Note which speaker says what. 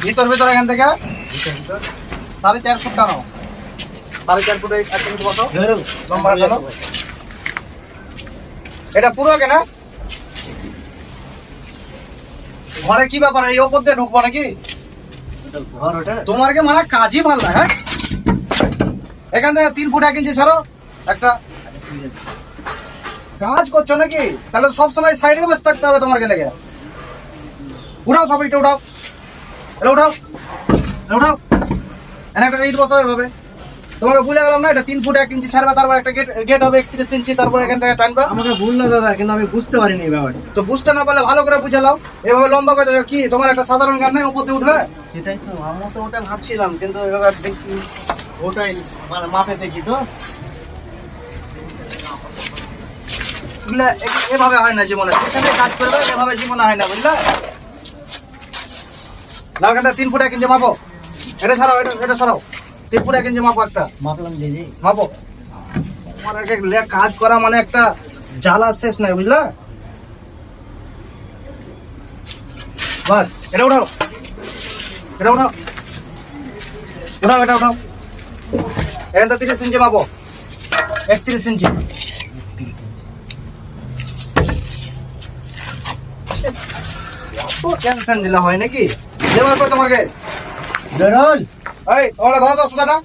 Speaker 1: ভিতর ভিতর এখান থেকে 4.5 ফুট টানো, 4.5 ফুট একটা কিন্তু বসো লম্বা টানো। এটা পুরো কেনা ঘরে কি ব্যাপার, এই ওপর দিয়ে ঢুকবো নাকি? তোমার কি মানে কাজই ভালো না? হ্যাঁ, এখান থেকে 3 ফুট 1 ইঞ্চি ছাড়ো একটা কাজ করছো নাকি? তাহলে সবসময় সাইডে বসে থাকতে হবে তোমার লেগে। উঠাও সব, এটা উঠাও, এটা উঠাও, এটা উঠাও। এখানে একটা ইট বসাবে এভাবে। তোমাকে ভুলে গেলাম না, এটা 3 ফুট 1 ইঞ্চি ছাড়বে, তারপর একটা গেট হবে 31 ইঞ্চি, তারপর এখান থেকে টানবা।
Speaker 2: আমাকে ভুল না দাদা, কিন্তু আমি বুঝতে পারিনি ব্যাপারটা।
Speaker 1: তো বুঝতে না পারলে ভালো করে বুঝে নাও। এভাবে লম্বা করে কি তোমার একটা সাধারণ গান নেই উপর দিয়ে উঠবে?
Speaker 2: সেটাই তো, আমি তো ওটা ভাবছিলাম, কিন্তু এবার দেখি ওটাই মানে মাপে দেখি তো।
Speaker 1: বুঝলে এভাবে হয় না জীবনে, এখানে কাজ করবে এভাবে জীবনে হয় না, বুঝলে? লাগাটা 3 ফুট 1 ইঞ্চি মাপো। এটা ছাড়াও, এটা সরাও। 3 ফুট 1 ইঞ্চি মাপো, একটা
Speaker 2: মাপলাম দিদি।
Speaker 1: মাপো। আমার কাজ করা মানে একটা জ্বালা শেষ নাই, বুঝলে? বাস, এটা উঠাও, এটা উঠাও, উঠাও, এটা উঠাও। এখান থেকে 30 ইঞ্চি মাপো, 31 ইঞ্চি। টেনশন দিলে হয় নাকি? যেভাবে তোমাকে
Speaker 2: বেরোন।
Speaker 1: এই ওরা ধরো তো সুতাটা।